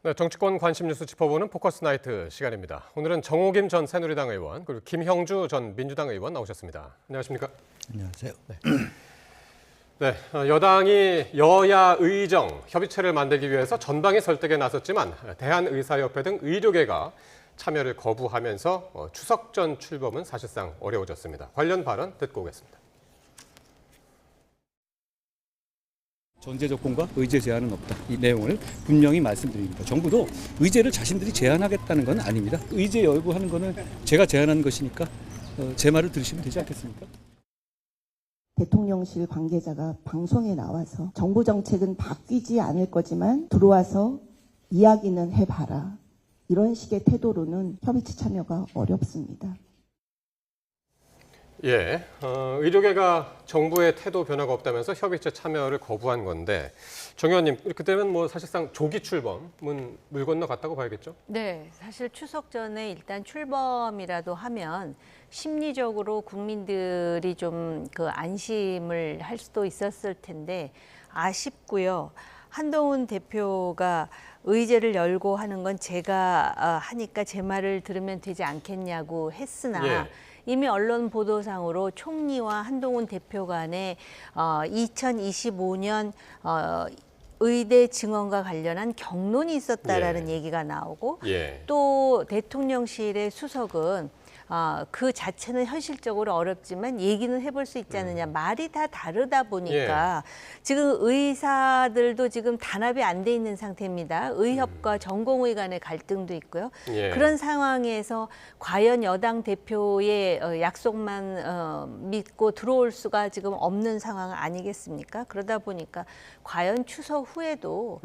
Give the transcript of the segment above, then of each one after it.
네, 정치권 관심 뉴스 짚어보는 포커스 나이트 시간입니다. 오늘은 정호김 전 새누리당 의원 그리고 김형주 전 민주당 의원 나오셨습니다. 안녕하십니까? 안녕하세요. 네, 여당이 여야 의정 협의체를 만들기 위해서 전방위 설득에 나섰지만 대한의사협회 등 의료계가 참여를 거부하면서 추석 전 출범은 사실상 어려워졌습니다. 관련 발언 듣고 오겠습니다. 전제 조건과 의제 제한은 없다. 이 내용을 분명히 말씀드립니다. 정부도 의제를 자신들이 제한하겠다는 건 아닙니다. 의제 여부하는 거는 제가 제안한 것이니까 제 말을 들으시면 되지 않겠습니까? 대통령실 관계자가 방송에 나와서 정부 정책은 바뀌지 않을 거지만 들어와서 이야기는 해봐라. 이런 식의 태도로는 협의체 참여가 어렵습니다. 예, 의료계가 정부의 태도 변화가 없다면서 협의체 참여를 거부한 건데 정 의원님, 이렇게 되면 뭐 사실상 조기 출범은 물 건너갔다고 봐야겠죠? 네, 사실 추석 전에 일단 출범이라도 하면 심리적으로 국민들이 좀 그 안심을 할 수도 있었을 텐데 아쉽고요. 한동훈 대표가 의제를 열고 하는 건 제가 하니까 제 말을 들으면 되지 않겠냐고 했으나 예. 이미 언론 보도상으로 총리와 한동훈 대표 간에 2025년 의대 증원과 관련한 경론이 있었다라는 얘기가 나오고 또 대통령실의 수석은 그 자체는 현실적으로 어렵지만 얘기는 해볼 수 있지 않느냐. 말이 다 다르다 보니까 지금 의사들도 지금 단합이 안 돼 있는 상태입니다. 의협과 전공의 간의 갈등도 있고요. 그런 상황에서 과연 여당 대표의 약속만 믿고 들어올 수가 지금 없는 상황 아니겠습니까? 그러다 보니까 과연 추석 후에도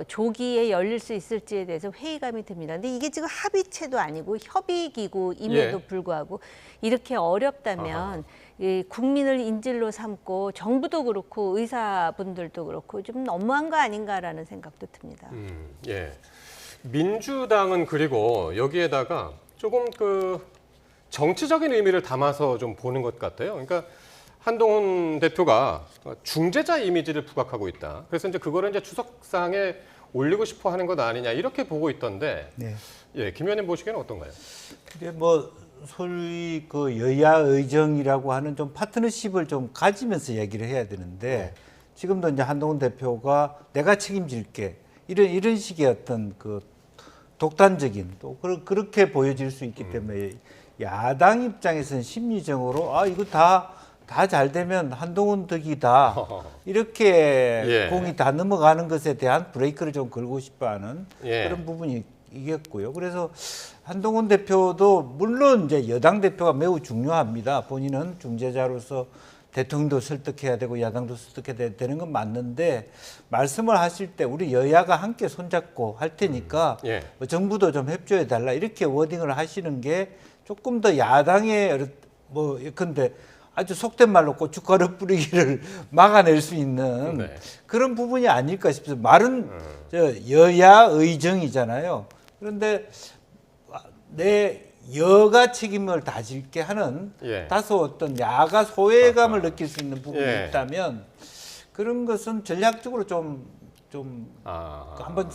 조기에 열릴 수 있을지에 대해서 회의감이 듭니다. 근데 이게 지금 합의체도 아니고 협의기구 임에도 불구하고 이렇게 어렵다면 이 국민을 인질로 삼고 정부도 그렇고 의사분들도 그렇고 좀 너무한 거 아닌가라는 생각도 듭니다. 민주당은 그리고 여기에다가 조금 그 정치적인 의미를 담아서 좀 보는 것 같아요. 그러니까 한동훈 대표가 중재자 이미지를 부각하고 있다. 그래서 이제 그거를 이제 추석상에 올리고 싶어 하는 것 아니냐 이렇게 보고 있던데. 김 의원님 보시기에는 어떤가요? 근데 뭐 소위 그 여야 의정이라고 하는 좀 파트너십을 좀 가지면서 얘기를 해야 되는데 지금도 이제 한동훈 대표가 내가 책임질게 이런 식의 어떤 그 독단적인 또 그렇게 보여질 수 있기 때문에 야당 입장에서는 심리적으로 이거 다 잘 되면 한동훈 덕이다 이렇게 공이 다 넘어가는 것에 대한 브레이크를 좀 걸고 싶어하는 그런 부분이 이겠고요. 그래서 한동훈 대표도 물론 이제 여당 대표가 매우 중요합니다. 본인은 중재자로서 대통령도 설득해야 되고 야당도 설득해야 되는 건 맞는데 말씀을 하실 때 우리 여야가 함께 손잡고 할 테니까 정부도 좀 협조해 달라 이렇게 워딩을 하시는 게 조금 더 야당의 뭐 예컨대 아주 속된 말로 고춧가루 뿌리기를 막아낼 수 있는 그런 부분이 아닐까 싶습니다. 말은 여야 의정이잖아요. 그런데 내 여가 책임을 다질게 하는 다소 어떤 야가 소외감을 느낄 수 있는 부분이 있다면 그런 것은 전략적으로 좀 한번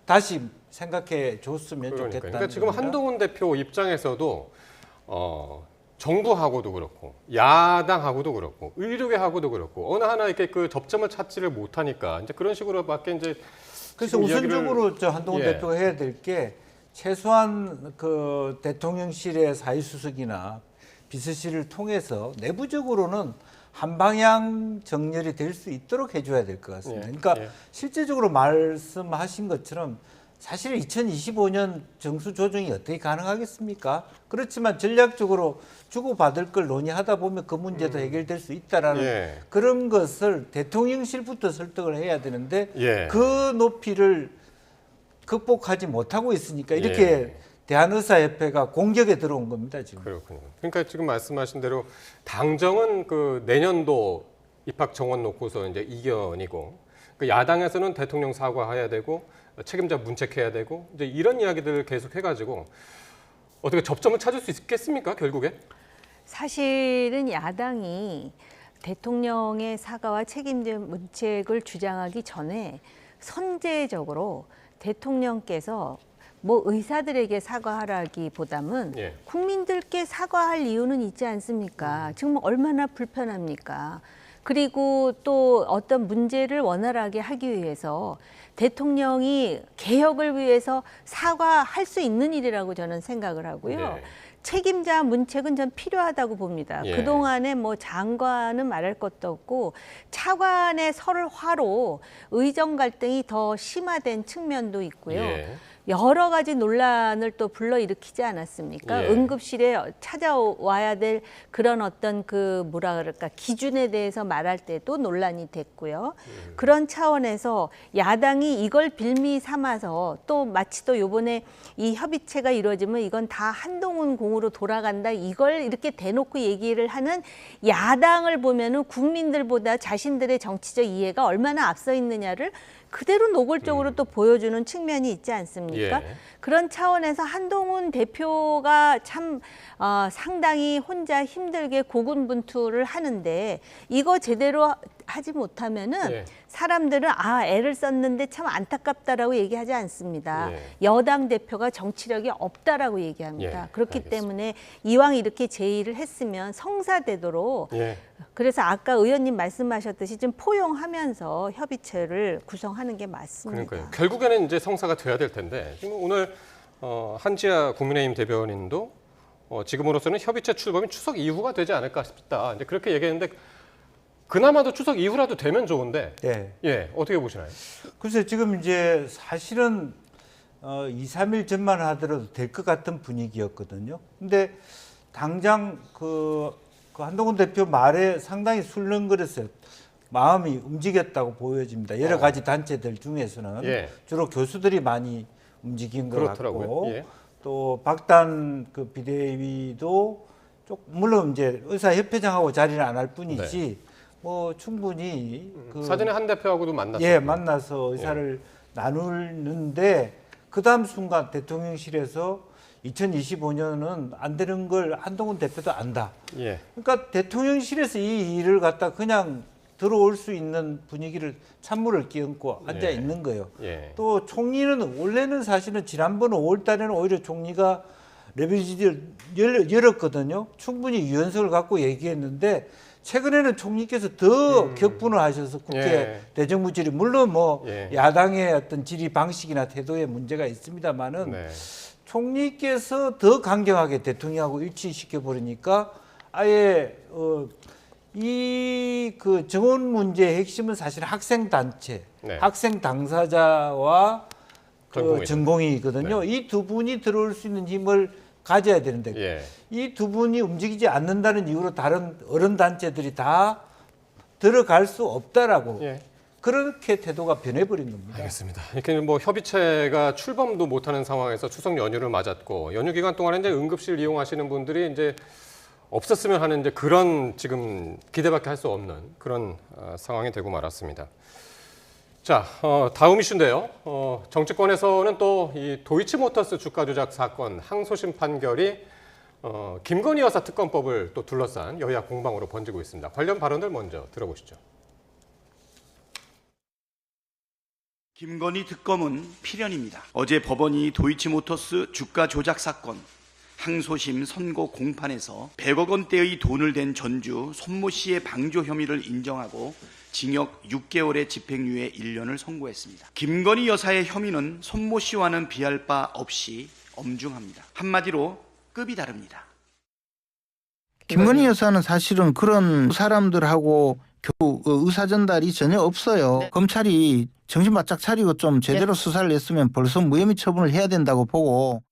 다시 생각해 줬으면 좋겠다. 그러니까 지금 한동훈 대표 입장에서도 정부하고도 그렇고 야당하고도 그렇고 의료계하고도 그렇고 어느 하나 이렇게 그 접점을 찾지를 못하니까 이제 그런 식으로밖에 이제 그래서 우선적으로 한동훈 대표가 해야 될 게 최소한 그 대통령실의 사회수석이나 비서실을 통해서 내부적으로는 한 방향 정렬이 될 수 있도록 해줘야 될 것 같습니다. 그러니까 실제적으로 말씀하신 것처럼 사실 2025년 정수 조정이 어떻게 가능하겠습니까? 그렇지만 전략적으로 주고받을 걸 논의하다 보면 그 문제도 해결될 수 있다라는 그런 것을 대통령실부터 설득을 해야 되는데 그 높이를 극복하지 못하고 있으니까 이렇게 대한의사협회가 공격에 들어온 겁니다, 지금. 그렇군요. 그러니까 지금 말씀하신 대로 당정은 그 내년도 입학 정원 놓고서 이제 이견이고 그 야당에서는 대통령 사과해야 되고 책임자 문책해야 되고 이제 이런 이야기들을 계속 해가지고 어떻게 접점을 찾을 수 있겠습니까, 결국에? 사실은 야당이 대통령의 사과와 책임자 문책을 주장하기 전에 선제적으로 대통령께서 뭐 의사들에게 사과하라기보다는 예. 국민들께 사과할 이유는 있지 않습니까? 지금 얼마나 불편합니까? 그리고 또 어떤 문제를 원활하게 하기 위해서 대통령이 개혁을 위해서 사과할 수 있는 일이라고 저는 생각을 하고요. 네. 책임자 문책은 전 필요하다고 봅니다. 예. 그동안에 뭐 장관은 말할 것도 없고 차관의 설화로 의정 갈등이 더 심화된 측면도 있고요. 예. 여러 가지 논란을 또 불러일으키지 않았습니까? 예. 응급실에 찾아와야 될 그런 어떤 그 뭐라 그럴까 기준에 대해서 말할 때도 논란이 됐고요. 그런 차원에서 야당이 이걸 빌미 삼아서 또 마치 또 요번에 이 협의체가 이루어지면 이건 다 한동훈 공으로 돌아간다 이걸 이렇게 대놓고 얘기를 하는 야당을 보면은 국민들보다 자신들의 정치적 이해가 얼마나 앞서 있느냐를 그대로 노골적으로 또 보여주는 측면이 있지 않습니까? 예. 그런 차원에서 한동훈 대표가 참 상당히 혼자 힘들게 고군분투를 하는데 이거 제대로 하지 못하면은 예. 사람들은 애를 썼는데 참 안타깝다라고 얘기하지 않습니다. 예. 여당 대표가 정치력이 없다라고 얘기합니다. 예, 그렇기 알겠습니다. 때문에 이왕 이렇게 제의를 했으면 성사되도록 예. 그래서 아까 의원님 말씀하셨듯이 좀 포용하면서 협의체를 구성하는 게 맞습니다. 그러니까요. 결국에는 이제 성사가 돼야 될 텐데 지금 오늘 한지아 국민의힘 대변인도 지금으로서는 협의체 출범이 추석 이후가 되지 않을까 싶다. 이제 그렇게 얘기했는데 그나마도 추석 이후라도 되면 좋은데 네. 예 어떻게 보시나요? 글쎄 지금 이제 사실은 2, 3일 전만 하더라도 될 것 같은 분위기였거든요. 근데 당장 그 한동훈 대표 말에 상당히 술렁거렸어요. 마음이 움직였다고 보여집니다. 여러 가지 단체들 중에서는 예. 주로 교수들이 많이 움직인 것 그렇더라고요. 같고 예. 또 박단 그 비대위도 물론 이제 의사협회장하고 자리는 안 할 뿐이지 뭐 충분히 사전에 한 대표하고도 만났어요. 예, 만나서 의사를 나누는데 그 다음 순간 대통령실에서 2025년은 안 되는 걸 한동훈 대표도 안다. 예. 그러니까 대통령실에서 이 일을 갖다 그냥 들어올 수 있는 분위기를 찬물을 끼얹고 앉아 예. 있는 거예요. 예. 또 총리는 원래는 사실은 지난번 5월 달에는 오히려 총리가 레벨지를 열었거든요. 충분히 유연성을 갖고 얘기했는데 최근에는 총리께서 더 격분을 하셔서 국회 예. 대정부 질의 물론 뭐 예. 야당의 어떤 질의 방식이나 태도에 문제가 있습니다만은 네. 총리께서 더 강경하게 대통령하고 일치시켜 버리니까 아예 이 그 정원 문제의 핵심은 사실 학생 단체, 네. 학생 당사자와 전공의들. 전공의거든요. 이 두 분이 들어올 수 있는 힘을 가져야 되는데 예. 이 두 분이 움직이지 않는다는 이유로 다른 어른 단체들이 다 들어갈 수 없다라고 예. 그렇게 태도가 변해버린 겁니다. 알겠습니다. 이렇게 뭐 협의체가 출범도 못하는 상황에서 추석 연휴를 맞았고 연휴 기간 동안에 이제 응급실 이용하시는 분들이 이제 없었으면 하는 이제 그런 지금 기대밖에 할 수 없는 그런 상황이 되고 말았습니다. 자, 다음 이슈인데요. 정치권에서는 또 이 도이치모터스 주가 조작 사건 항소심 판결이 김건희 여사 특검법을 또 둘러싼 여야 공방으로 번지고 있습니다. 관련 발언들 먼저 들어보시죠. 김건희 특검은 필연입니다. 어제 법원이 도이치모터스 주가 조작 사건 항소심 선고 공판에서 100억 원대의 돈을 댄 전주 손모 씨의 방조 혐의를 인정하고 징역 6개월의 집행유예 1년을 선고했습니다. 김건희 여사의 혐의는 손모 씨와는 비할 바 없이 엄중합니다. 한마디로 급이 다릅니다. 김건희 여사는 사실은 그런 사람들하고 겨우 의사 전달이 전혀 없어요. 네. 검찰이 정신 바짝 차리고 좀 제대로 수사를 했으면 벌써 무혐의 처분을 해야 된다고 보고.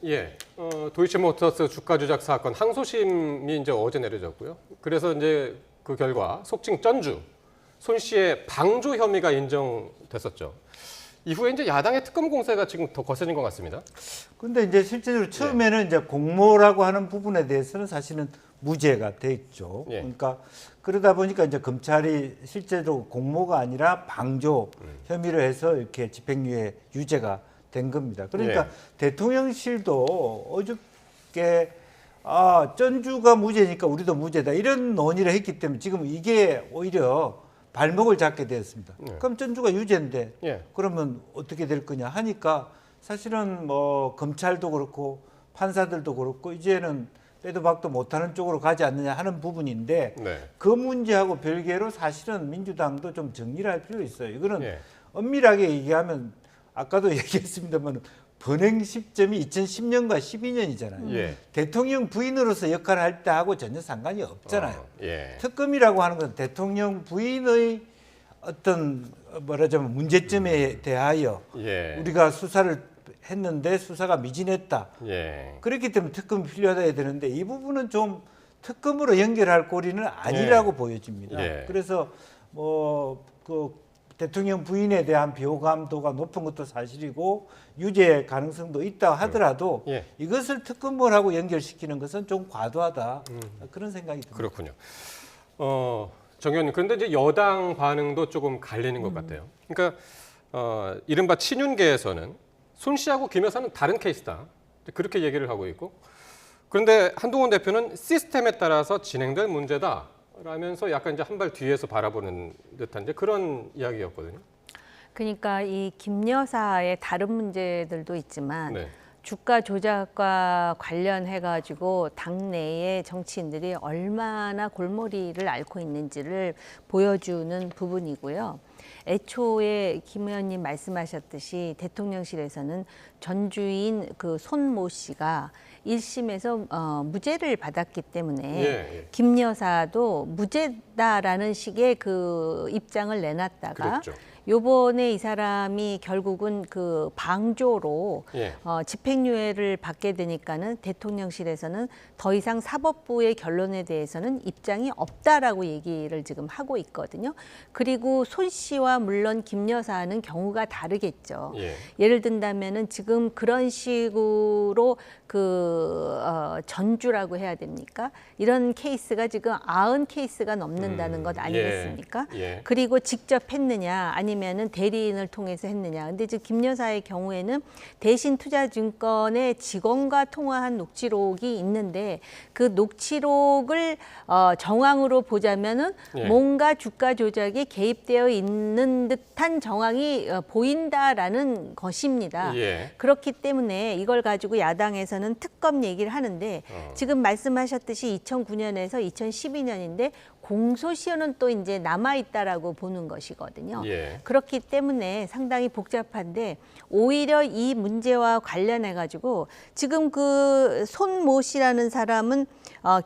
예, 도이치모터스 주가 조작 사건 항소심이 이제 어제 내려졌고요. 그래서 이제 그 결과 속칭 전주 손 씨의 방조 혐의가 인정됐었죠. 이후에 이제 야당의 특검 공세가 지금 더 거세진 것 같습니다. 근데 이제 실제로 처음에는 이제 공모라고 하는 부분에 대해서는 사실은 무죄가 돼 있죠. 예. 그러니까 그러다 보니까 이제 검찰이 실제로 공모가 아니라 방조 혐의로 해서 이렇게 집행유예 유죄가 된 겁니다. 그러니까 대통령실도 어저께 전주가 무죄니까 우리도 무죄다 이런 논의를 했기 때문에 지금 이게 오히려 발목을 잡게 되었습니다. 네. 그럼 전주가 유죄인데 예. 그러면 어떻게 될 거냐 하니까 사실은 뭐 검찰도 그렇고 판사들도 그렇고 이제는 빼도 박도 못하는 쪽으로 가지 않느냐 하는 부분인데 네. 그 문제하고 별개로 사실은 민주당도 좀 정리를 할 필요 있어요. 이거는 예. 엄밀하게 얘기하면 아까도 얘기했습니다만 번행 시점이 2010년과 12년이잖아요. 예. 대통령 부인으로서 역할을 할 때하고 전혀 상관이 없잖아요. 예. 특검이라고 하는 건 대통령 부인의 어떤 말하자면 문제점에 대하여 예. 우리가 수사를 했는데 수사가 미진했다. 예. 그렇기 때문에 특검이 필요하다 해야 되는데 이 부분은 좀 특검으로 연결할 고리는 아니라고 보여집니다. 예. 그래서 뭐 그 대통령 부인에 대한 비호감도가 높은 것도 사실이고 유죄 가능성도 있다 하더라도 예. 이것을 특검물하고 연결시키는 것은 좀 과도하다 그런 생각이 듭니다. 그렇군요. 정 의원님, 그런데 이제 여당 반응도 조금 갈리는 것 같아요. 그러니까 이른바 친윤계에서는 손 씨하고 김 여사는 다른 케이스다. 그렇게 얘기를 하고 있고, 그런데 한동훈 대표는 시스템에 따라서 진행될 문제다. 라면서 약간 이제 한 발 뒤에서 바라보는 듯한 이제 그런 이야기였거든요. 그러니까 이 김 여사의 다른 문제들도 있지만 네. 주가 조작과 관련해 가지고 당내의 정치인들이 얼마나 골머리를 앓고 있는지를 보여주는 부분이고요. 애초에 김 의원님 말씀하셨듯이 대통령실에서는 전주인 그 손모 씨가 1심에서 무죄를 받았기 때문에 예. 김 여사도 무죄다라는 식의 그 입장을 내놨다가 그랬죠. 요번에 이 사람이 결국은 그 방조로 예. 집행유예를 받게 되니까는 대통령실에서는 더 이상 사법부의 결론에 대해서는 입장이 없다라고 얘기를 지금 하고 있거든요. 그리고 손 씨와 물론 김 여사는 경우가 다르겠죠. 예. 예를 든다면은 지금 그런 식으로 전주라고 해야 됩니까? 이런 케이스가 지금 90케이스가 넘는다는 것 아니겠습니까? 예. 그리고 직접 했느냐 아니면은 대리인을 통해서 했느냐. 근데 지금 김 여사의 경우에는 대신투자증권의 직원과 통화한 녹취록이 있는데 그 녹취록을 정황으로 보자면은 예. 뭔가 주가 조작이 개입되어 있는 듯한 정황이 보인다라는 것입니다. 예. 그렇기 때문에 이걸 가지고 야당에서는 특검 얘기를 하는데 지금 말씀하셨듯이 2009년에서 2012년인데 공소시효는 또 이제 남아 있다라고 보는 것이거든요. 예. 그렇기 때문에 상당히 복잡한데 오히려 이 문제와 관련해 가지고 지금 그 손모 씨라는 사람은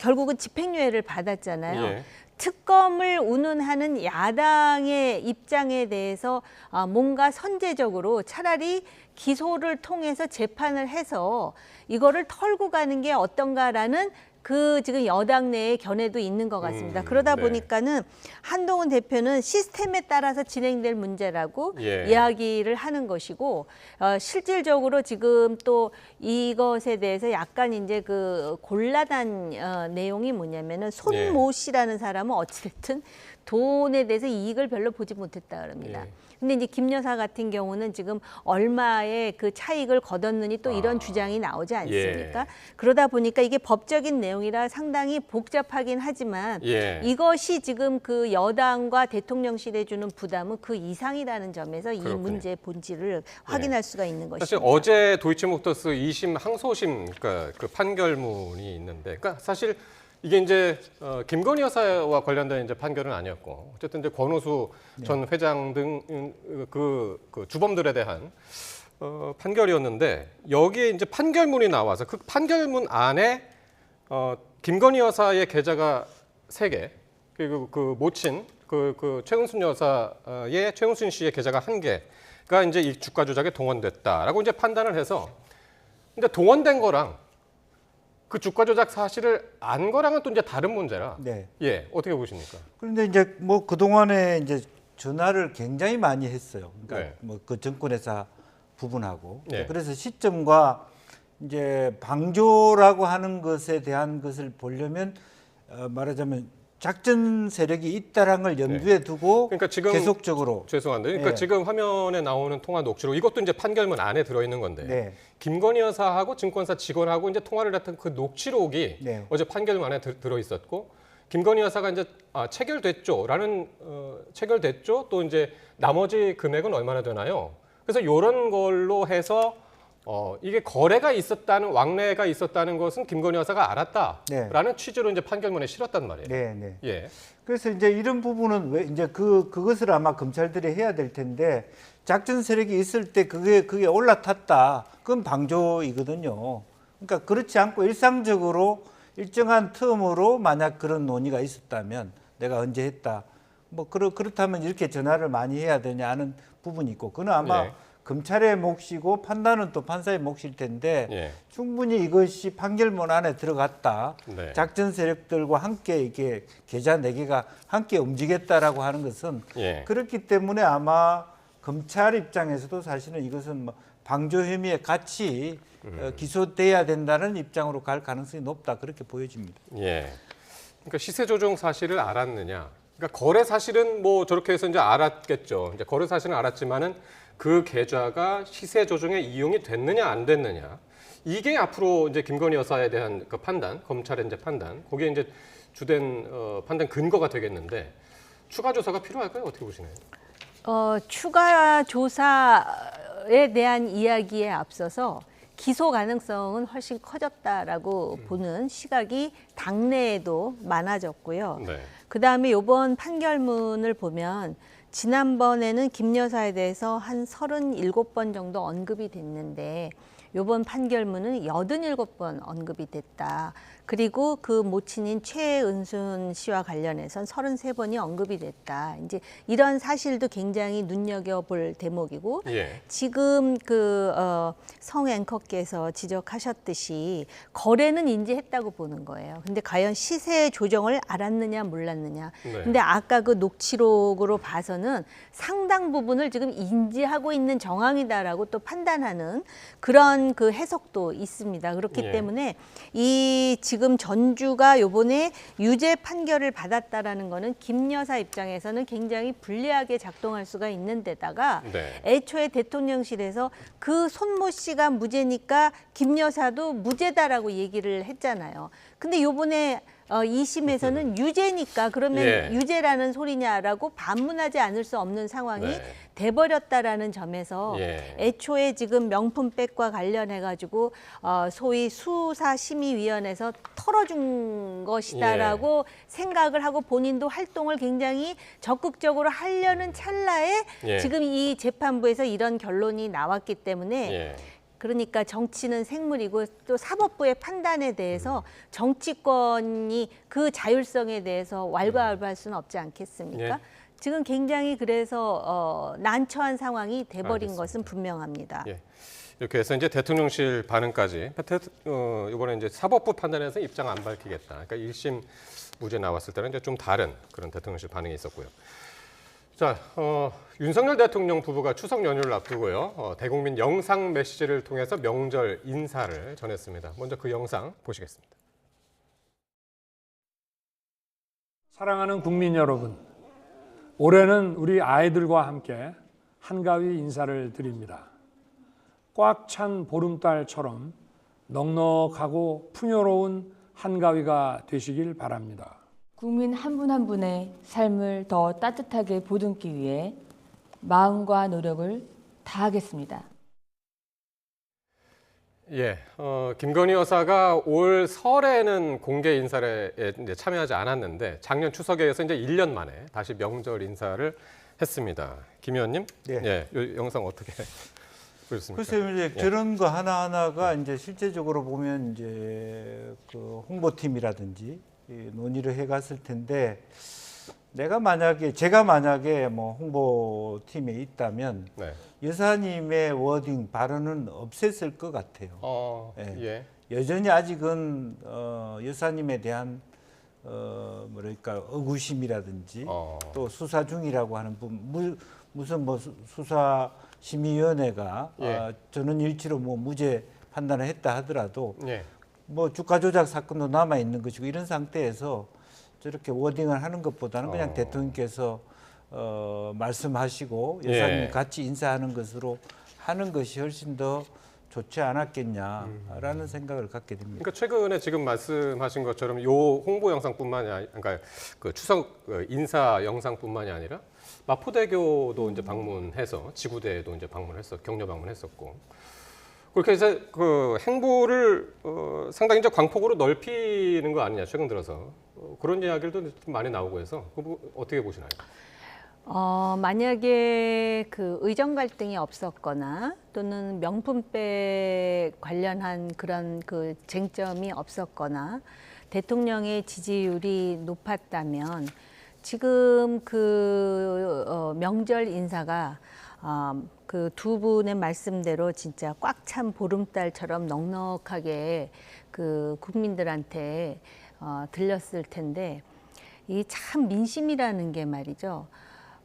결국은 집행유예를 받았잖아요. 예. 특검을 운운하는 야당의 입장에 대해서 뭔가 선제적으로 차라리 기소를 통해서 재판을 해서 이거를 털고 가는 게 어떤가라는 그 지금 여당 내의 견해도 있는 것 같습니다. 그러다 네. 보니까는 한동훈 대표는 시스템에 따라서 진행될 문제라고 예. 이야기를 하는 것이고 실질적으로 지금 또 이것에 대해서 약간 이제 그 곤란한 내용이 뭐냐면은 손모 씨라는 사람은 어찌됐든 돈에 대해서 이익을 별로 보지 못했다 그럽니다. 예. 근데 이제 김 여사 같은 경우는 지금 얼마의 그 차익을 거뒀느니 또 이런 주장이 나오지 않습니까? 예. 그러다 보니까 이게 법적인 내용이라 상당히 복잡하긴 하지만 예. 이것이 지금 그 여당과 대통령실에 주는 부담은 그 이상이라는 점에서 이 그렇군요. 문제의 본질을 확인할 수가 있는 것입니다. 사실 어제 도이치모터스 2심 항소심 그러니까 그 판결문이 있는데, 그러니까 사실 이게 이제 김건희 여사와 관련된 이제 판결은 아니었고 어쨌든 이제 권오수 전 회장 등 그 주범들에 대한 판결이었는데 여기에 이제 판결문이 나와서 그 판결문 안에 김건희 여사의 계좌가 3개 그리고 그 모친 그 최은순 여사의 최은순 씨의 계좌가 1개가 이제 이 주가 조작에 동원됐다라고 이제 판단을 해서 근데 동원된 거랑 그 주가 조작 사실을 안 거랑은 또 이제 다른 문제라. 네. 예, 어떻게 보십니까? 그런데 이제 뭐 그동안에 이제 전화를 굉장히 많이 했어요. 그러니까 네. 뭐 그 증권회사 부분하고. 네. 그래서 시점과 이제 방조라고 하는 것에 대한 것을 보려면 말하자면 작전 세력이 있다라는 걸 염두에 두고 그러니까 지금 계속적으로 죄송한데, 그러니까 예. 지금 화면에 나오는 통화 녹취록 이것도 이제 판결문 안에 들어 있는 건데 네. 김건희 여사하고 증권사 직원하고 이제 통화를 했던 그 녹취록이 네. 어제 판결문 안에 들어 있었고 김건희 여사가 이제 체결됐죠라는 체결됐죠. 또 이제 나머지 금액은 얼마나 되나요? 그래서 이런 걸로 해서 이게 거래가 있었다는 왕래가 있었다는 것은 김건희 여사가 알았다라는 취지로 이제 판결문에 실었단 말이에요. 네, 네. 예. 그래서 이제 이런 부분은 왜 이제 그것을 아마 검찰들이 해야 될 텐데 작전 세력이 있을 때 그게 올라탔다. 그건 방조이거든요. 그러니까 그렇지 않고 일상적으로 일정한 텀으로 만약 그런 논의가 있었다면 내가 언제 했다. 뭐 그렇다면 이렇게 전화를 많이 해야 되냐 하는 부분이 있고 그는 아마 네. 검찰의 몫이고 판단은 또 판사의 몫일 텐데 예. 충분히 이것이 판결문 안에 들어갔다. 네. 작전 세력들과 함께 이게 계좌 4개가 함께 움직였다라고 하는 것은 예. 그렇기 때문에 아마 검찰 입장에서도 사실은 이것은 뭐 방조 혐의에 같이 기소돼야 된다는 입장으로 갈 가능성이 높다 그렇게 보여집니다. 예. 그러니까 시세 조정 사실을 알았느냐? 그러니까 거래 사실은 뭐 저렇게 해서 이제 알았겠죠. 이제 거래 사실은 알았지만은 그 계좌가 시세 조정에 이용이 됐느냐 안 됐느냐. 이게 앞으로 이제 김건희 여사에 대한 그 판단, 검찰의 이제 판단, 거기에 이제 주된 판단 근거가 되겠는데 추가 조사가 필요할까요? 어떻게 보시나요? 추가 조사에 대한 이야기에 앞서서 기소 가능성은 훨씬 커졌다라고 보는 시각이 당내에도 많아졌고요. 네. 그다음에 이번 판결문을 보면 지난번에는 김 여사에 대해서 한 37번 정도 언급이 됐는데 이번 판결문은 87번 언급이 됐다. 그리고 그 모친인 최은순 씨와 관련해선 33번이 언급이 됐다. 이제 이런 사실도 굉장히 눈여겨볼 대목이고 예. 지금 성 앵커께서 지적하셨듯이 거래는 인지했다고 보는 거예요. 근데 과연 시세 조정을 알았느냐 몰랐느냐. 네. 근데 아까 그 녹취록으로 봐서는 상당 부분을 지금 인지하고 있는 정황이다라고 또 판단하는 그런 그 해석도 있습니다. 그렇기 예. 때문에 이 지금 전주가 요번에 유죄 판결을 받았다라는 거는 김 여사 입장에서는 굉장히 불리하게 작동할 수가 있는 데다가 네. 애초에 대통령실에서 그 손모 씨가 무죄니까 김 여사도 무죄다라고 얘기를 했잖아요. 근데 요번에 2심에서는 유죄니까 그러면 예. 유죄라는 소리냐라고 반문하지 않을 수 없는 상황이 네. 돼버렸다라는 점에서 예. 애초에 지금 명품백과 관련해가지고 소위 수사심의위원회에서 털어준 것이다라고 생각을 하고 본인도 활동을 굉장히 적극적으로 하려는 찰나에 예. 지금 이 재판부에서 이런 결론이 나왔기 때문에 예. 그러니까 정치는 생물이고 또 사법부의 판단에 대해서 정치권이 그 자율성에 대해서 왈가왈부할 수는 없지 않겠습니까? 예. 지금 굉장히 그래서 난처한 상황이 돼버린 알겠습니다. 것은 분명합니다. 예. 이렇게 해서 이제 대통령실 반응까지 이번에 이제 사법부 판단에서 입장 안 밝히겠다. 그러니까 1심 무죄 나왔을 때는 이제 좀 다른 그런 대통령실 반응이 있었고요. 자, 윤석열 대통령 부부가 추석 연휴를 앞두고요. 대국민 영상 메시지를 통해서 명절 인사를 전했습니다. 먼저 그 영상 보시겠습니다. 사랑하는 국민 여러분, 올해는 우리 아이들과 함께 한가위 인사를 드립니다. 꽉 찬 보름달처럼 넉넉하고 풍요로운 한가위가 되시길 바랍니다. 국민 한 분 한 분의 삶을 더 따뜻하게 보듬기 위해 마음과 노력을 다하겠습니다. 예, 김건희 여사가 올 설에는 공개 인사에 이제 참여하지 않았는데 작년 추석에서 이제 1년 만에 다시 명절 인사를 했습니다. 김 의원님, 네. 예, 이 영상 어떻게 보셨습니까? 글쎄요, 이제 예. 저런 거 하나하나가 이제 실제적으로 보면 이제 그 홍보팀이라든지 논의를 해갔을 텐데 제가 만약에 뭐 홍보팀에 있다면 네. 여사님의 워딩 발언은 없앴을 것 같아요. 예. 예. 여전히 아직은 여사님에 대한 뭐랄까 의구심이라든지 또 수사 중이라고 하는 부분 무슨 뭐 수사심의위원회가 예. 전원 일치로 뭐 무죄 판단을 했다 하더라도 예. 뭐 주가 조작 사건도 남아 있는 것이고 이런 상태에서 저렇게 워딩을 하는 것보다는 그냥 대통령께서 말씀하시고 여사님 예. 같이 인사하는 것으로 하는 것이 훨씬 더 좋지 않았겠냐라는 생각을 갖게 됩니다. 그러니까 최근에 지금 말씀하신 것처럼 요 홍보 영상뿐만이 아니라, 그러니까 그 추석 인사 영상뿐만이 아니라 마포대교도 이제 방문해서 지구대에도 이제 방문했어, 격려 방문했었고, 그렇게 해서 그 행보를 상당히 이제 광폭으로 넓히는 거 아니냐 최근 들어서 그런 이야기들도 좀 많이 나오고 해서 어떻게 보시나요? 만약에 그 의정 갈등이 없었거나 또는 명품백 관련한 그런 그 쟁점이 없었거나 대통령의 지지율이 높았다면 지금 그 명절 인사가 그 두 분의 말씀대로 진짜 꽉 찬 보름달처럼 넉넉하게 그 국민들한테 들렸을 텐데, 이 참 민심이라는 게 말이죠.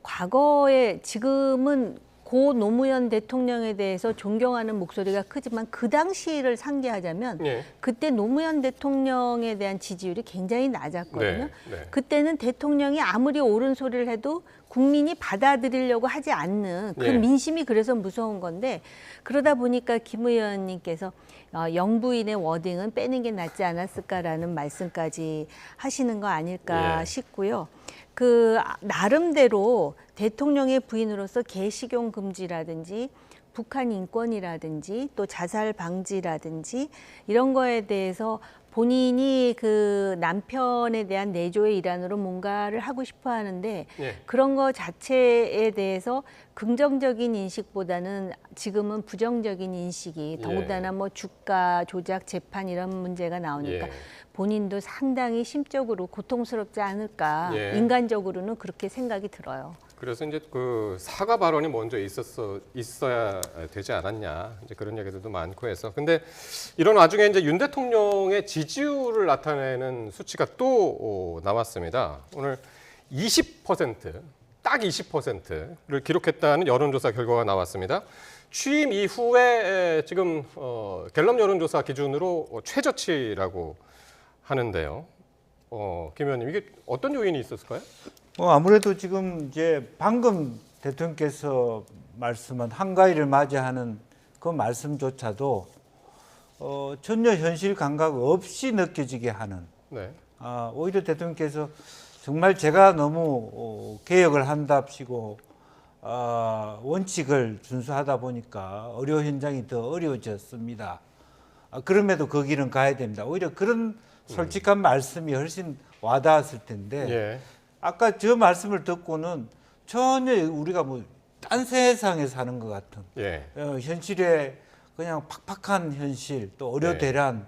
과거에 지금은 고 노무현 대통령에 대해서 존경하는 목소리가 크지만 그 당시를 상기하자면 그때 노무현 대통령에 대한 지지율이 굉장히 낮았거든요. 그때는 대통령이 아무리 옳은 소리를 해도 국민이 받아들이려고 하지 않는 그 민심이 그래서 무서운 건데, 그러다 보니까 김 의원님께서 영부인의 워딩은 빼는 게 낫지 않았을까라는 말씀까지 하시는 거 아닐까 싶고요. 그 나름대로 대통령의 부인으로서 개식용 금지라든지 북한 인권이라든지 또 자살 방지라든지 이런 거에 대해서 본인이 그 남편에 대한 내조의 일환으로 뭔가를 하고 싶어 하는데 그런 거 자체에 대해서 긍정적인 인식보다는 지금은 부정적인 인식이, 더군다나 뭐 주가 조작 재판 이런 문제가 나오니까 본인도 상당히 심적으로 고통스럽지 않을까, 인간적으로는 그렇게 생각이 들어요. 그래서 이제 그 사과 발언이 먼저 있어야 되지 않았냐, 이제 그런 얘기들도 많고 해서. 근데 이런 와중에 이제 윤 대통령의 지지율을 나타내는 수치가 또 나왔습니다. 오늘 20%, 딱 20%를 기록했다는 여론조사 결과가 나왔습니다. 취임 이후에 지금 갤럽 여론조사 기준으로 최저치라고 하는데요. 김 의원님, 이게 어떤 요인이 있었을까요? 아무래도 지금 이제 방금 대통령께서 말씀한 한가위를 맞이하는 그 말씀조차도 전혀 현실 감각 없이 느껴지게 하는, 오히려 대통령께서 정말 제가 너무 개혁을 한답시고 원칙을 준수하다 보니까 의료 현장이 더 어려워졌습니다. 그럼에도 그 길은 가야 됩니다. 오히려 그런 솔직한 말씀이 훨씬 와닿았을 텐데 아까 저 말씀을 듣고는 전혀 우리가 뭐 딴 세상에 사는 것 같은 현실에 그냥 팍팍한 현실, 또 의료 대란,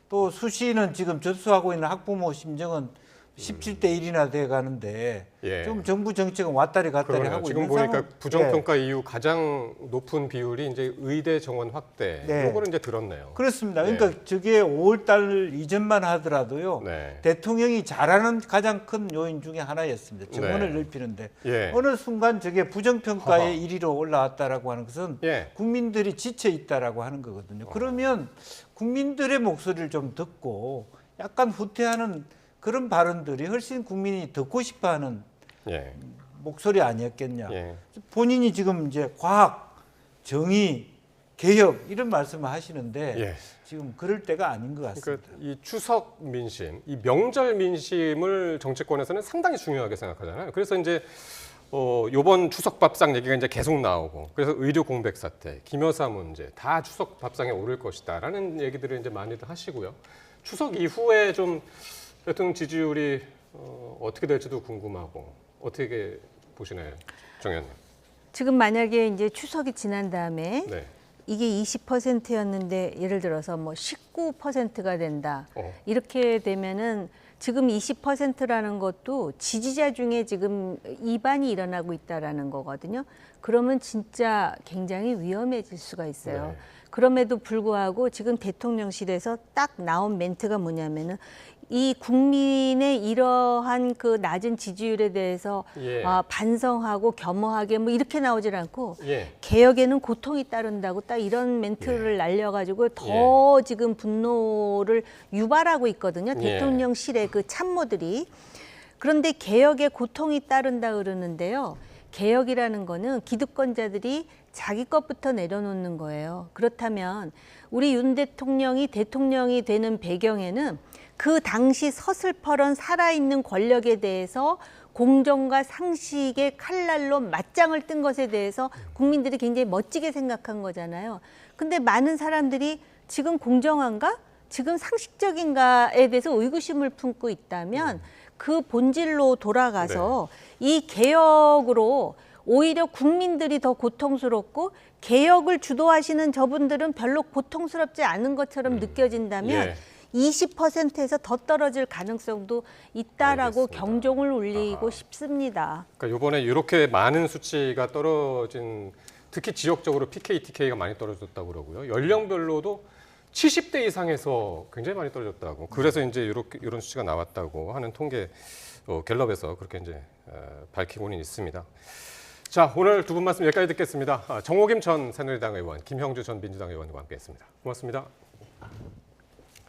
또 수시는 지금 접수하고 있는 학부모 심정은 17대 1이나 돼 가는데 좀 정부 정책은 왔다리 갔다리 하고 지금 있는 보니까 부정평가 이후 가장 높은 비율이 이제 의대 정원 확대, 이거는 이제 들었네요. 그렇습니다. 그러니까 저게 5월달 이전만 하더라도요, 대통령이 잘하는 가장 큰 요인 중에 하나였습니다. 정원을 넓히는데 어느 순간 저게 부정평가의 1위로 올라왔다라고 하는 것은 국민들이 지쳐 있다라고 하는 거거든요. 그러면 국민들의 목소리를 좀 듣고 약간 후퇴하는 그런 발언들이 훨씬 국민이 듣고 싶어하는 목소리 아니었겠냐. 본인이 지금 이제 과학, 정의, 개혁 이런 말씀을 하시는데 지금 그럴 때가 아닌 것 같습니다. 그러니까 이 추석 민심, 이 명절 민심을 정치권에서는 상당히 중요하게 생각하잖아요. 그래서 이제 이번 추석 밥상 얘기가 이제 계속 나오고, 그래서 의료 공백 사태, 김여사 문제 다 추석 밥상에 오를 것이다라는 얘기들을 이제 많이들 하시고요. 추석 이후에 좀 대통령 지지율이 어떻게 될지도 궁금하고, 어떻게 보시나요, 정 의원님? 지금 만약에 이제 추석이 지난 다음에 이게 20%였는데 예를 들어서 뭐 19%가 된다. 이렇게 되면은 지금 20%라는 것도 지지자 중에 지금 이반이 일어나고 있다라는 거거든요. 그러면 진짜 굉장히 위험해질 수가 있어요. 그럼에도 불구하고 지금 대통령실에서 딱 나온 멘트가 뭐냐면은 이 국민의 이러한 그 낮은 지지율에 대해서 반성하고 겸허하게 뭐 이렇게 나오질 않고 개혁에는 고통이 따른다고 딱 이런 멘트를 날려가지고 더 지금 분노를 유발하고 있거든요. 대통령실의 그 참모들이. 그런데 개혁에 고통이 따른다 그러는데요. 개혁이라는 거는 기득권자들이 자기 것부터 내려놓는 거예요. 그렇다면 우리 윤 대통령이 되는 배경에는 그 당시 서슬퍼런 살아있는 권력에 대해서 공정과 상식의 칼날로 맞짱을 뜬 것에 대해서 국민들이 굉장히 멋지게 생각한 거잖아요. 근데 많은 사람들이 지금 공정한가? 지금 상식적인가에 대해서 의구심을 품고 있다면 그 본질로 돌아가서 이 개혁으로 오히려 국민들이 더 고통스럽고 개혁을 주도하시는 저분들은 별로 고통스럽지 않은 것처럼 느껴진다면 20%에서 더 떨어질 가능성도 있다라고 알겠습니다. 경종을 울리고 싶습니다. 그러니까 이번에 이렇게 많은 수치가 떨어진, 특히 지역적으로 PK, TK가 많이 떨어졌다고 그러고요. 연령별로도 70대 이상에서 굉장히 많이 떨어졌다고. 그래서 이제 이런 수치가 나왔다고 하는 통계 갤럽에서 그렇게 이제 밝히고는 있습니다. 자, 오늘 두 분 말씀 여기까지 듣겠습니다. 정호김 전 새누리당 의원, 김형주 전 민주당 의원과 함께했습니다. 고맙습니다.